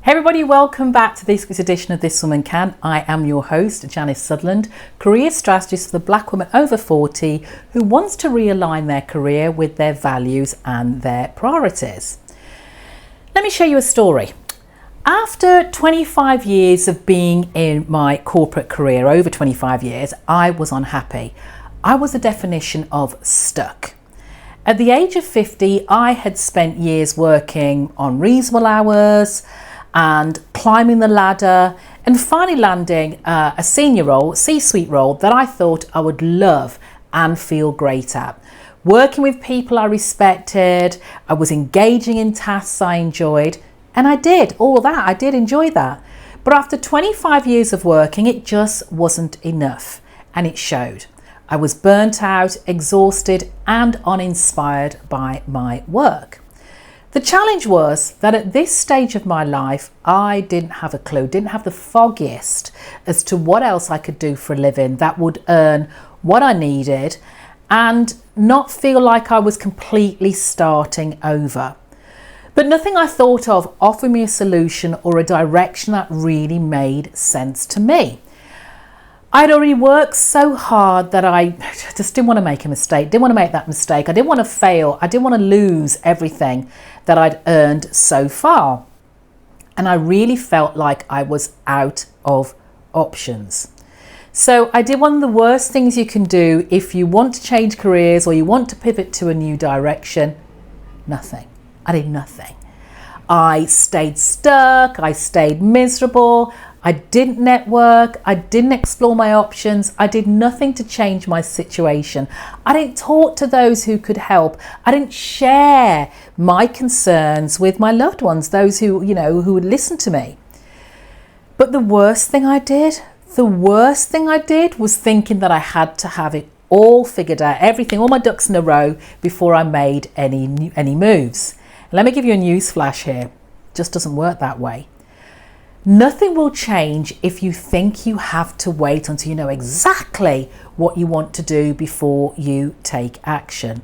Hey everybody, welcome back to this week's edition of This Woman Can. I am your host, Janice Sutherland, career strategist for the Black woman over 40 who wants to realign their career with their values and their priorities. Let me share you a story. After 25 years of being in my corporate career, over 25 years, I was unhappy. I was the definition of stuck. At the age of 50, I had spent years working on reasonable hours and climbing the ladder and finally landing a senior role, C-suite role that I thought I would love and feel great at. Working with people I respected, I was engaging in tasks I enjoyed, and I did all that. I did enjoy that. But after 25 years of working, it just wasn't enough, and it showed. I was burnt out, exhausted, and uninspired by my work. The challenge was that at this stage of my life, I didn't have a clue, didn't have the foggiest as to what else I could do for a living that would earn what I needed and not feel like I was completely starting over. But nothing I thought of offered me a solution or a direction that really made sense to me. I'd already worked so hard that I just didn't want to make a mistake, didn't want to make that mistake. I didn't want to fail. I didn't want to lose everything that I'd earned so far. And I really felt like I was out of options. So I did one of the worst things you can do if you want to change careers or you want to pivot to a new direction. Nothing. I did nothing. I stayed stuck. I stayed miserable. I didn't network, I didn't explore my options, I did nothing to change my situation. I didn't talk to those who could help. I didn't share my concerns with my loved ones, those who would listen to me. But the worst thing I did was thinking that I had to have it all figured out, everything, all my ducks in a row before I made any moves. Let me give you a news flash here. It just doesn't work that way. Nothing will change if you think you have to wait until you know exactly what you want to do before you take action.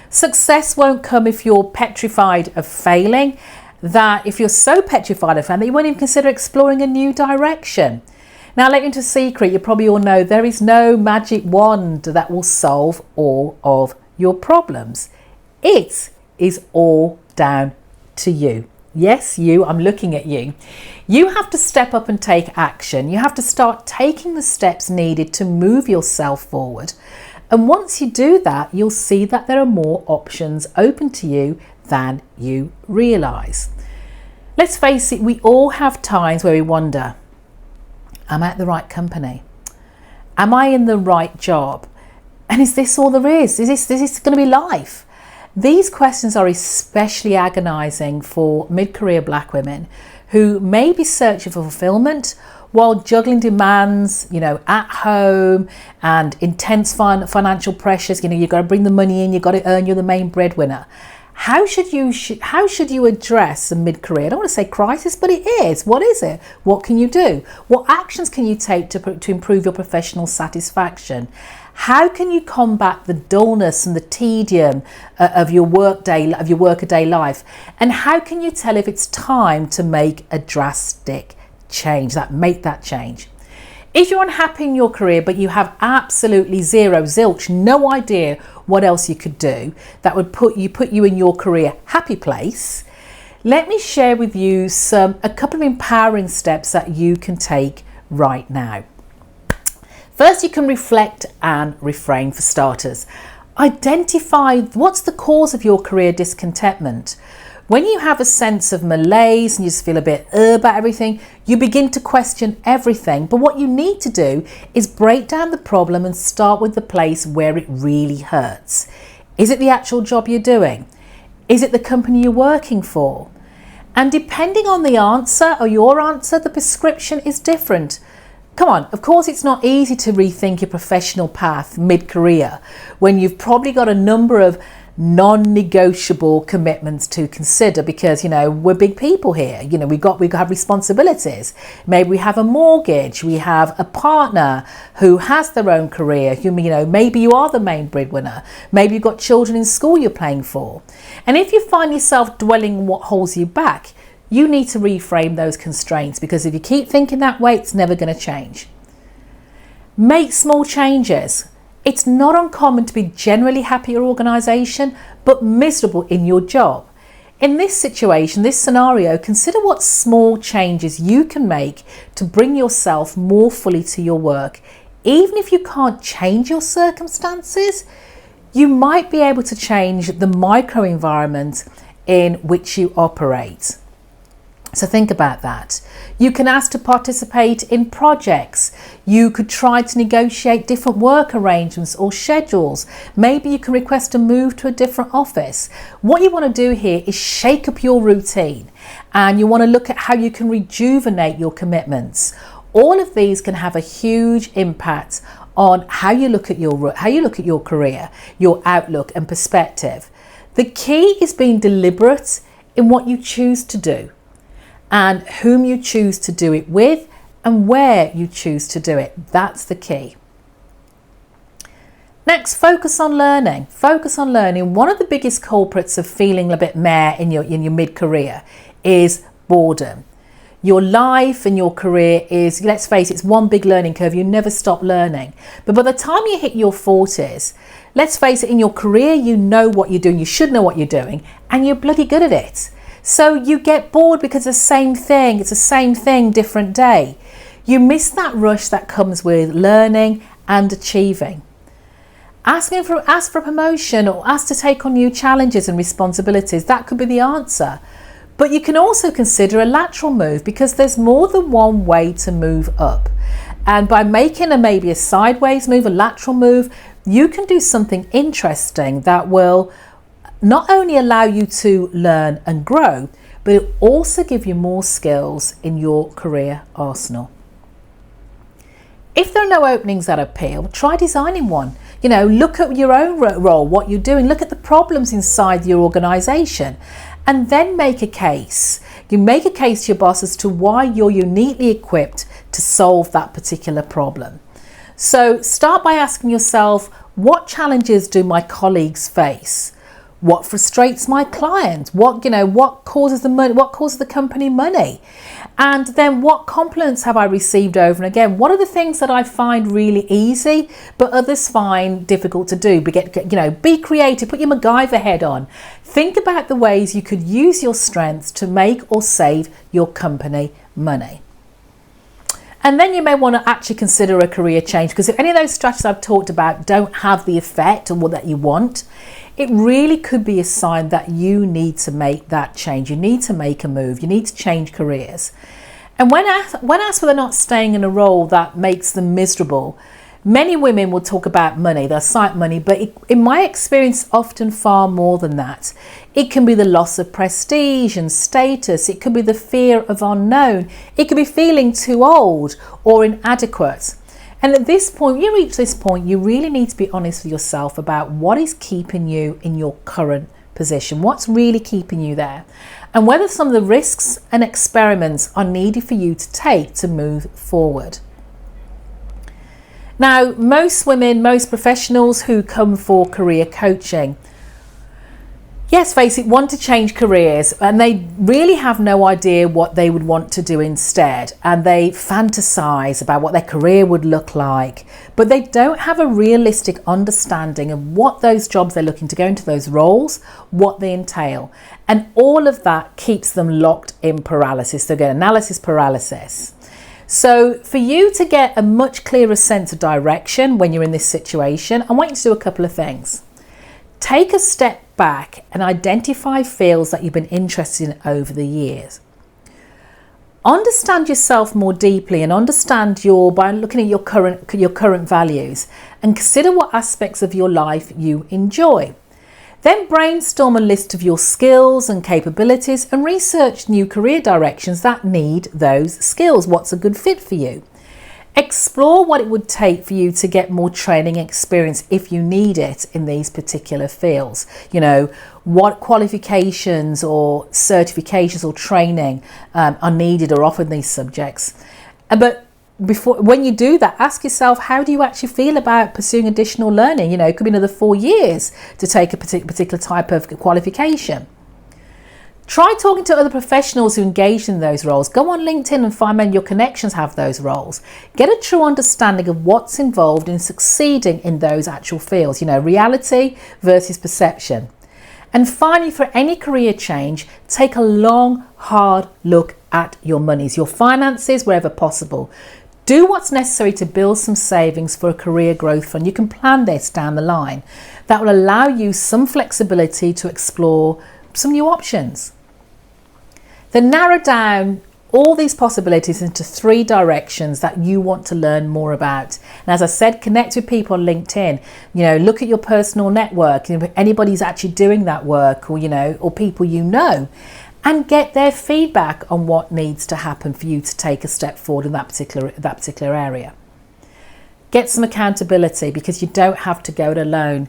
Success won't come if you're petrified of failing, that if you're so petrified of failing that you won't even consider exploring a new direction. Now, I'll let you into a secret. You probably all know there is no magic wand that will solve all of your problems. It is all down to you. Yes, you, I'm looking at you. You have to step up and take action. You have to start taking the steps needed to move yourself forward. And once you do that, you'll see that there are more options open to you than you realise. Let's face it, we all have times where we wonder, am I at the right company? Am I in the right job? And is this all there is? Is this going to be life? These questions are especially agonising for mid-career black women who may be searching for fulfilment while juggling demands, at home and intense financial pressures. You've got to bring the money in, you've got to earn, you're the main breadwinner. How should you address a mid-career? I don't want to say crisis, but it is. What is it? What can you do? What actions can you take to improve your professional satisfaction? How can you combat the dullness and the tedium of your workaday life? And how can you tell if it's time to make a drastic change, make that change? If you're unhappy in your career, but you have absolutely zilch, no idea what else you could do that would put you in your career happy place, let me share with you a couple of empowering steps that you can take right now. First, you can reflect and reframe for starters. Identify what's the cause of your career discontentment. When you have a sense of malaise and you just feel a bit about everything, you begin to question everything. But what you need to do is break down the problem and start with the place where it really hurts. Is it the actual job you're doing? Is it the company you're working for? And depending on the answer or your answer, the prescription is different. Come on, of course it's not easy to rethink your professional path mid-career when you've probably got a number of non-negotiable commitments to consider because, we're big people here. We have responsibilities. Maybe we have a mortgage, we have a partner who has their own career, maybe you are the main breadwinner, maybe you've got children in school you're paying for. And if you find yourself dwelling on what holds you back, You need to reframe those constraints, because if you keep thinking that way, it's never going to change. Make small changes. It's not uncommon to be generally happy in your organisation, but miserable in your job. In this situation, this scenario, consider what small changes you can make to bring yourself more fully to your work. Even if you can't change your circumstances, you might be able to change the microenvironment in which you operate. So think about that. You can ask to participate in projects. You could try to negotiate different work arrangements or schedules. Maybe you can request a move to a different office. What you want to do here is shake up your routine, and you want to look at how you can rejuvenate your commitments. All of these can have a huge impact on how you look at your career, your outlook and perspective. The key is being deliberate in what you choose to do, and whom you choose to do it with, and where you choose to do it. That's the key. Next, focus on learning. Focus on learning. One of the biggest culprits of feeling a bit meh in your mid-career is boredom. Your life and your career is, let's face it, it's one big learning curve. You never stop learning. But by the time you hit your 40s, let's face it, in your career, you know what you're doing. You should know what you're doing, and you're bloody good at it. So you get bored because it's the same thing. It's the same thing, different day. You miss that rush that comes with learning and achieving. Ask for a promotion, or ask to take on new challenges and responsibilities. That could be the answer. But you can also consider a lateral move, because there's more than one way to move up. And by making maybe a sideways move, a lateral move, you can do something interesting that will not only allow you to learn and grow, but it also give you more skills in your career arsenal. If there are no openings that appeal, try designing one. Look at your own role, what you're doing, look at the problems inside your organisation, and then make a case. You make a case to your boss as to why you're uniquely equipped to solve that particular problem. So start by asking yourself, what challenges do my colleagues face? What frustrates my client? What causes the money? What causes the company money? And then what compliments have I received over and again? What are the things that I find really easy, but others find difficult to do? Be creative. Put your MacGyver head on. Think about the ways you could use your strengths to make or save your company money. And then you may want to actually consider a career change, because if any of those strategies I've talked about don't have the effect or what that you want, it really could be a sign that you need to make that change. You need to make a move. You need to change careers. And when asked whether they're not staying in a role that makes them miserable, many women will talk about money. They'll cite money, but in my experience, often far more than that. It can be the loss of prestige and status. It could be the fear of unknown. It could be feeling too old or inadequate. And at this point, you reach this point, you really need to be honest with yourself about what is keeping you in your current position. What's really keeping you there? And whether some of the risks and experiments are needed for you to take to move forward. Now, most women, most professionals who come for career coaching, yes, face it, want to change careers, and they really have no idea what they would want to do instead, and they fantasize about what their career would look like, but they don't have a realistic understanding of what those jobs they're looking to go into, those roles, what they entail, and all of that keeps them locked in paralysis. So again, analysis paralysis. So for you to get a much clearer sense of direction when you're in this situation, I want you to do a couple of things. Take a step back and identify fields that you've been interested in over the years. Understand yourself more deeply and understand by looking at your current values, and consider what aspects of your life you enjoy. Then brainstorm a list of your skills and capabilities and research new career directions that need those skills. What's a good fit for you? Explore what it would take for you to get more training experience if you need it in these particular fields. What qualifications or certifications or training are needed or offered in these subjects. But when you do that, ask yourself, how do you actually feel about pursuing additional learning? It could be another 4 years to take a particular type of qualification. Try talking to other professionals who engage in those roles. Go on LinkedIn and find many of your connections have those roles. Get a true understanding of what's involved in succeeding in those actual fields, reality versus perception. And finally, for any career change, take a long, hard look at your monies, your finances, wherever possible. Do what's necessary to build some savings for a career growth fund. You can plan this down the line. That will allow you some flexibility to explore some new options. Then narrow down all these possibilities into 3 directions that you want to learn more about. And as I said, connect with people on LinkedIn. Look at your personal network. Anybody's actually doing that work, or people and get their feedback on what needs to happen for you to take a step forward in that particular area. Get some accountability, because you don't have to go it alone.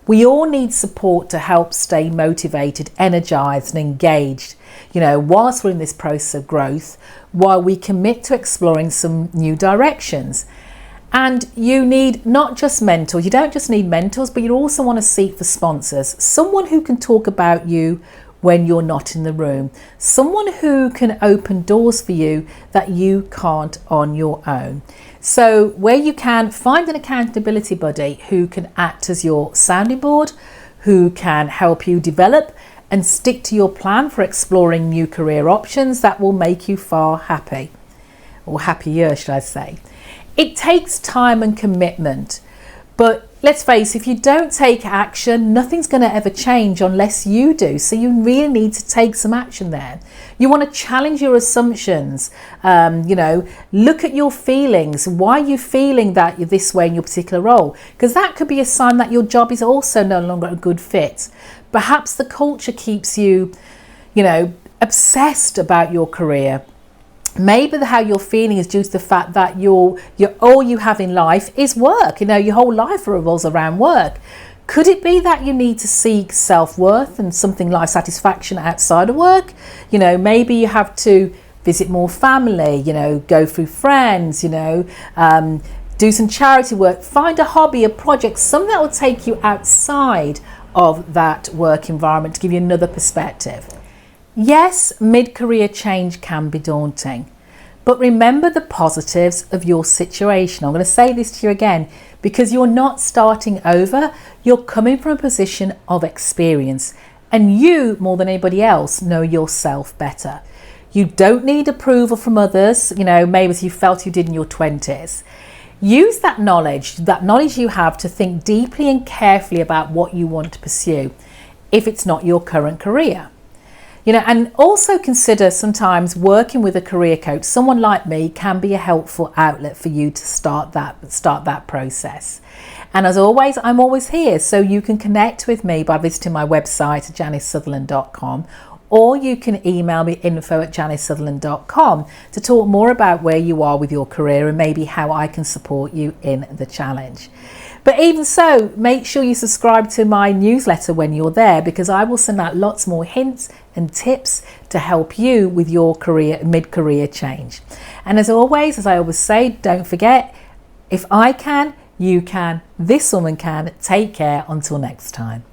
We all need support to help stay motivated, energized and engaged, whilst we're in this process of growth, while we commit to exploring some new directions. And you need not just mentors, you don't just need mentors, but you also want to seek for sponsors, someone who can talk about you when you're not in the room, someone who can open doors for you that you can't on your own. So where you can, find an accountability buddy who can act as your sounding board, who can help you develop and stick to your plan for exploring new career options that will make you far happy, or happier, should I say. It takes time and commitment, but let's face it, if you don't take action, nothing's going to ever change unless you do. So you really need to take some action there. You want to challenge your assumptions, look at your feelings. Why are you feeling that you're this way in your particular role? Because that could be a sign that your job is also no longer a good fit. Perhaps the culture keeps you, obsessed about your career. Maybe how you're feeling is due to the fact that you're all you have in life is work. Your whole life revolves around work. Could it be that you need to seek self-worth and something like satisfaction outside of work? Maybe you have to visit more family, go through friends, do some charity work, find a hobby, a project, something that will take you outside of that work environment to give you another perspective. Yes, mid-career change can be daunting, but remember the positives of your situation. I'm going to say this to you again, because you're not starting over, you're coming from a position of experience, and you, more than anybody else, know yourself better. You don't need approval from others, maybe as you felt you did in your 20s. Use that knowledge you have to think deeply and carefully about what you want to pursue, if it's not your current career. And also consider sometimes working with a career coach. Someone like me can be a helpful outlet for you to start that process. And as always, I'm always here, so you can connect with me by visiting my website at janicesutherland.com, or you can email me info@janicesutherland.com to talk more about where you are with your career and maybe how I can support you in the challenge. But even so, make sure you subscribe to my newsletter when you're there, because I will send out lots more hints and tips to help you with your mid-career change. And as always, as I always say, don't forget, if I can, you can, this woman can. Take care until next time.